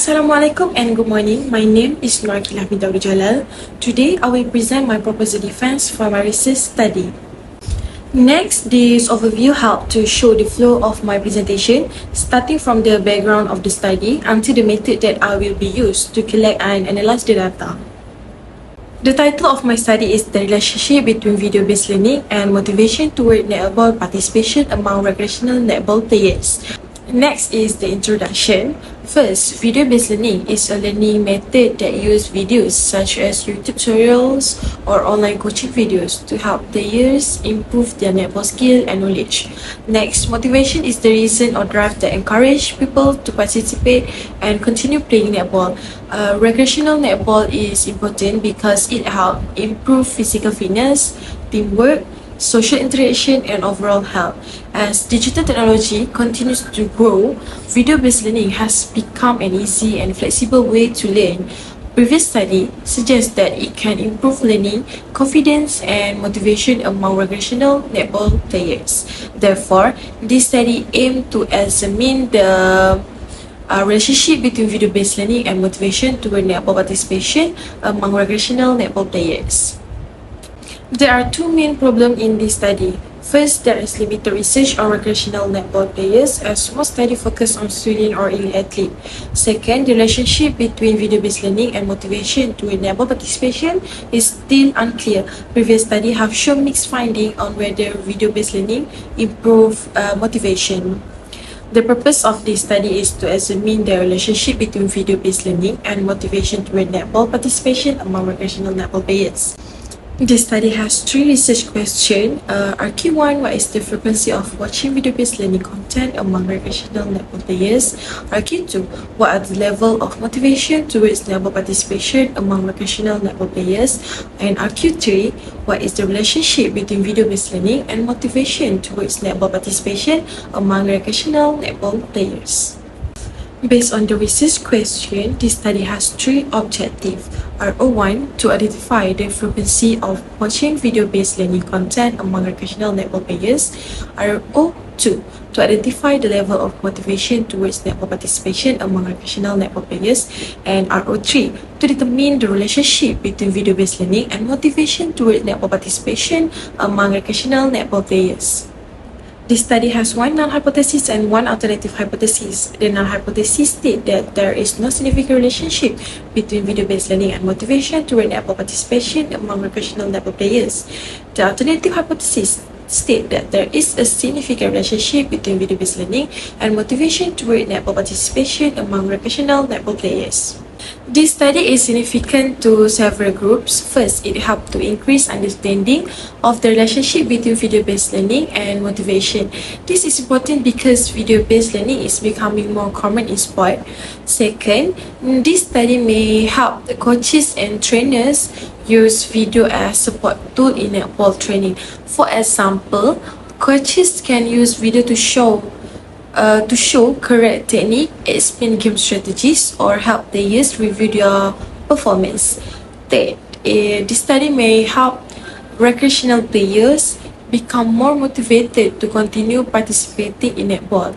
Assalamualaikum and good morning. My name is Akilah Binti Abd Jalal. Today I will present my proposal defense for my research study. Next, this overview helps to show the flow of my presentation, starting from the background of the study until the method that I will be used to collect and analyze the data. The title of my study is The Relationship Between Video-Based Learning and Motivation Toward Netball Participation Among Recreational Netball Players. Next is the introduction. First, video-based learning is a learning method that uses videos such as YouTube tutorials or online coaching videos to help players improve their netball skill and knowledge. Next, motivation is the reason or drive that encourage people to participate and continue playing netball. Recreational netball is important because it helps improve physical fitness, teamwork, social interaction, and overall health. As digital technology continues to grow, video-based learning has become an easy and flexible way to learn. Previous study suggests that it can improve learning, confidence, and motivation among recreational netball players. Therefore, this study aimed to examine the relationship between video-based learning and motivation toward netball participation among recreational netball players. There are two main problems in this study. First, there is limited research on recreational netball players, as most studies focus on student or elite athlete. Second, the relationship between video-based learning and motivation to netball participation is still unclear. Previous studies have shown mixed findings on whether video-based learning improve motivation. The purpose of this study is to examine the relationship between video-based learning and motivation toward netball participation among recreational netball players. This study has three research questions. RQ1, what is the frequency of watching video-based learning content among recreational netball players? RQ2, what are the level of motivation towards netball participation among recreational netball players? And RQ3, what is the relationship between video-based learning and motivation towards netball participation among recreational netball players? Based on the research question, this study has three objectives. RO1, to identify the frequency of watching video-based learning content among recreational netball players. RO2, to identify the level of motivation towards netball participation among recreational netball players. And RO3, to determine the relationship between video-based learning and motivation towards netball participation among recreational netball players. This study has one null hypothesis and one alternative hypothesis. The null hypothesis states that there is no significant relationship between video-based learning and motivation toward netball participation among recreational netball players. The alternative hypothesis states that there is a significant relationship between video-based learning and motivation toward netball participation among recreational netball players. This study is significant to several groups. First, it helped to increase understanding of the relationship between video-based learning and motivation. This is important because video-based learning is becoming more common in sport. Second, this study may help the coaches and trainers use video as support tool in netball training. For example, coaches can use video to show correct technique, explain game strategies, or help players review their performance. Third, this study may help recreational players become more motivated to continue participating in netball.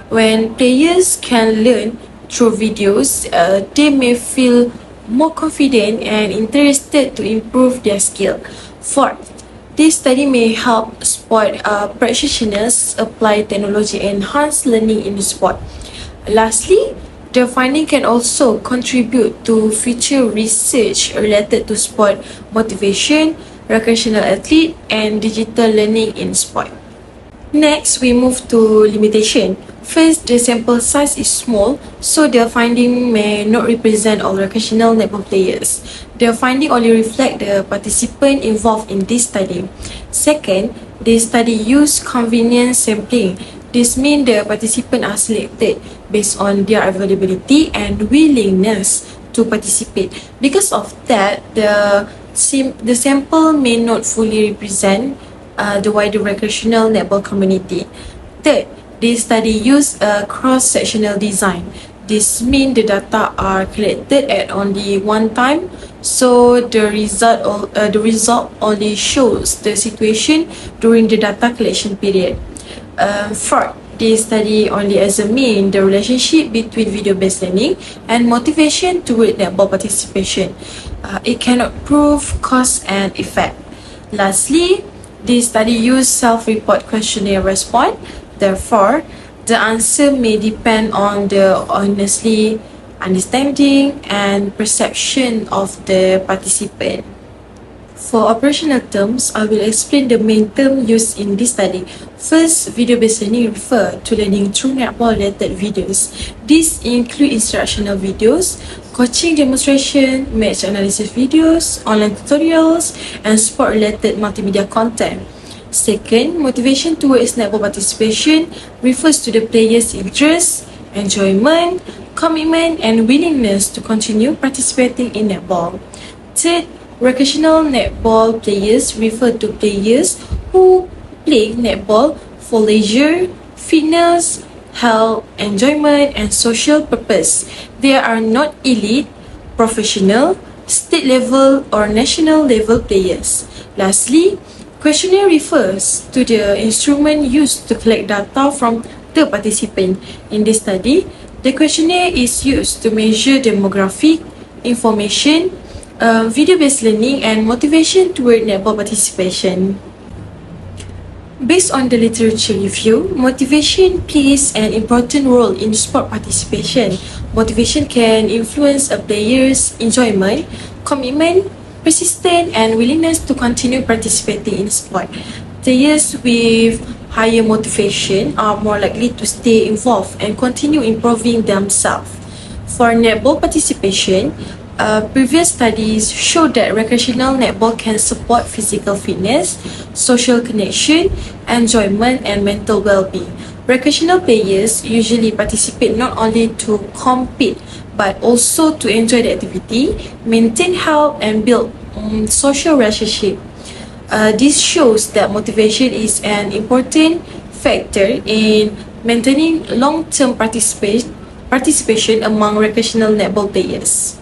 When players can learn through videos, they may feel more confident and interested to improve their skill. Fourth, this study may help sport practitioners apply technology and enhance learning in the sport. Lastly, the finding can also contribute to future research related to sport motivation, recreational athlete, and digital learning in sport. Next, we move to limitation. First, the sample size is small, so the finding may not represent all recreational netball players. The finding only reflect the participant involved in this study. Second, the study used convenience sampling. This means the participants are selected based on their availability and willingness to participate. Because of that, the sample may not fully represent the wider recreational netball community. Third, this study used a cross-sectional design. This means the data are collected at only one time, so the result only shows the situation during the data collection period. Fourth, They study only examine the relationship between video-based learning and motivation toward netball participation. It cannot prove cause and effect. Lastly, the study use self-report questionnaire response. Therefore, the answer may depend on the honestly understanding and perception of the participant. For operational terms, I will explain the main term used in this study. First, video-based learning refer to learning through netball-related videos. These include instructional videos, coaching demonstration, match analysis videos, online tutorials, and sport-related multimedia content. Second, motivation towards netball participation refers to the player's interest, enjoyment, commitment, and willingness to continue participating in netball. Third, recreational netball players refer to players who play netball for leisure, fitness, health, enjoyment, and social purpose. They are not elite, professional, state level, or national level players. Lastly, questionnaire refers to the instrument used to collect data from the participant. In this study, the questionnaire is used to measure demographic information, video-based learning, and motivation toward netball participation. Based on the literature review, motivation plays an important role in sport participation. Motivation can influence a player's enjoyment, commitment, persistence, and willingness to continue participating in sport. Players with higher motivation are more likely to stay involved and continue improving themselves. For netball participation, previous studies show that recreational netball can support physical fitness, social connection, enjoyment, and mental well-being. Recreational players usually participate not only to compete but also to enjoy the activity, maintain health, and build social relationship. This shows that motivation is an important factor in maintaining long-term participation among recreational netball players.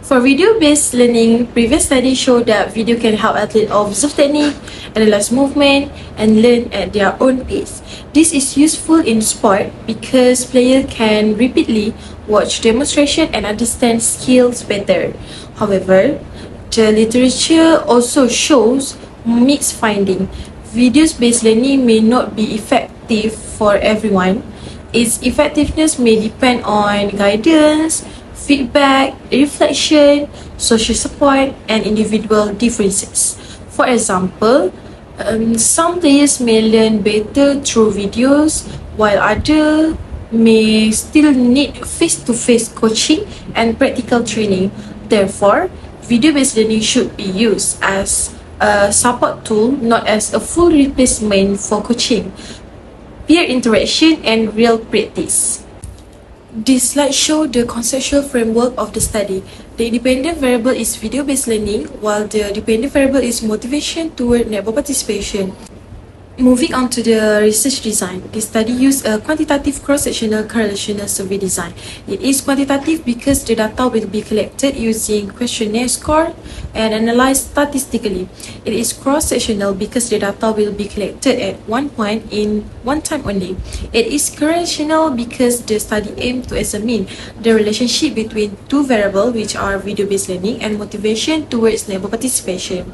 For video-based learning, previous studies show that video can help athletes observe technique, analyze movement, and learn at their own pace. This is useful in sport because players can repeatedly watch demonstration and understand skills better. However, the literature also shows mixed findings. Video-based learning may not be effective for everyone. Its effectiveness may depend on guidance, feedback, reflection, social support, and individual differences. For example, some players may learn better through videos, while others may still need face-to-face coaching and practical training. Therefore, video-based learning should be used as a support tool, not as a full replacement for coaching, peer interaction, and real practice. This slide shows the conceptual framework of the study. The independent variable is video-based learning, while the dependent variable is motivation toward netball participation. Moving on to the research design, the study used a quantitative cross-sectional correlational survey design. It is quantitative because the data will be collected using questionnaire score and analyzed statistically. It is cross-sectional because the data will be collected at one point in one time only. It is correlational because the study aimed to examine the relationship between two variables, which are video-based learning and motivation towards netball participation.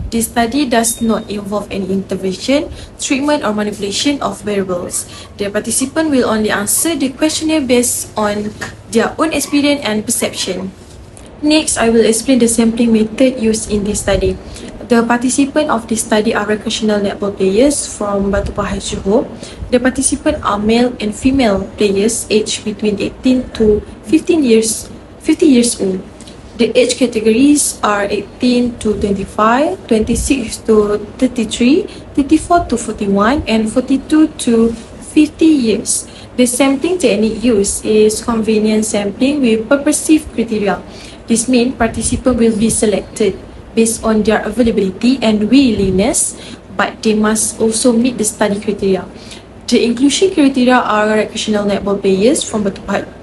This study does not involve any intervention, treatment, or manipulation of variables. The participant will only answer the questionnaire based on their own experience and perception. Next, I will explain the sampling method used in this study. The participants of this study are recreational netball players from Batu Pahat, Johor. The participants are male and female players aged between 18 to 50 years old. The age categories are 18 to 25, 26 to 33, 34 to 41, and 42 to 50 years. The sampling technique used is convenience sampling with purposive criteria. This means participants will be selected based on their availability and willingness, but they must also meet the study criteria. The inclusion criteria are recreational netball players from Batu Pahat,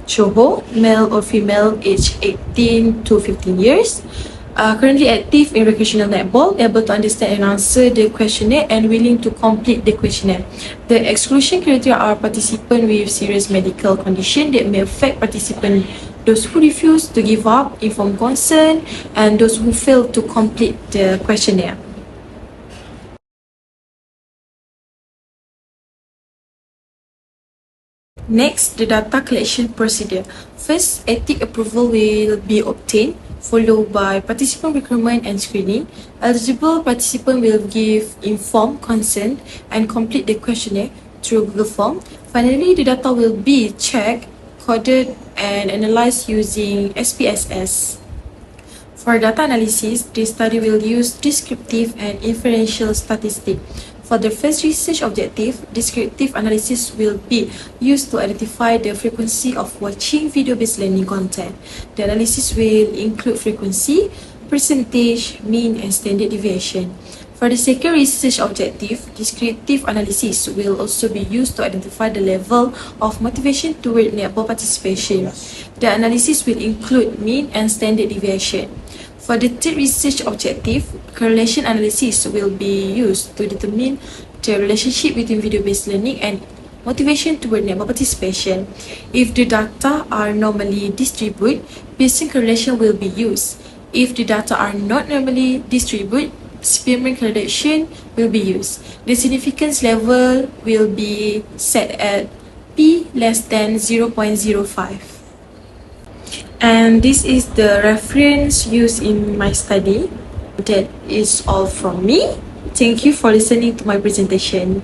Johor, male or female, aged 18 to 15 years, currently active in recreational netball, able to understand and answer the questionnaire, and willing to complete the questionnaire. The exclusion criteria are participants with serious medical condition that may affect participants, those who refuse to give up informed consent, and those who fail to complete the questionnaire. Next, the data collection procedure. First, ethic approval will be obtained, followed by participant recruitment and screening. Eligible participant will give informed consent and complete the questionnaire through Google Form. Finally, the data will be checked, coded, and analyzed using SPSS. For data analysis, the study will use descriptive and inferential statistics. For the first research objective, descriptive analysis will be used to identify the frequency of watching video-based learning content. The analysis will include frequency, percentage, mean, and standard deviation. For the second research objective, descriptive analysis will also be used to identify the level of motivation toward netball participation. The analysis will include mean and standard deviation. For the third research objective, correlation analysis will be used to determine the relationship between video-based learning and motivation toward netball participation. If the data are normally distributed, Bayesian correlation will be used. If the data are not normally distributed, Spearman correlation will be used. The significance level will be set at p less than 0.05. And this is the reference used in my study. That is all from me. Thank you for listening to my presentation.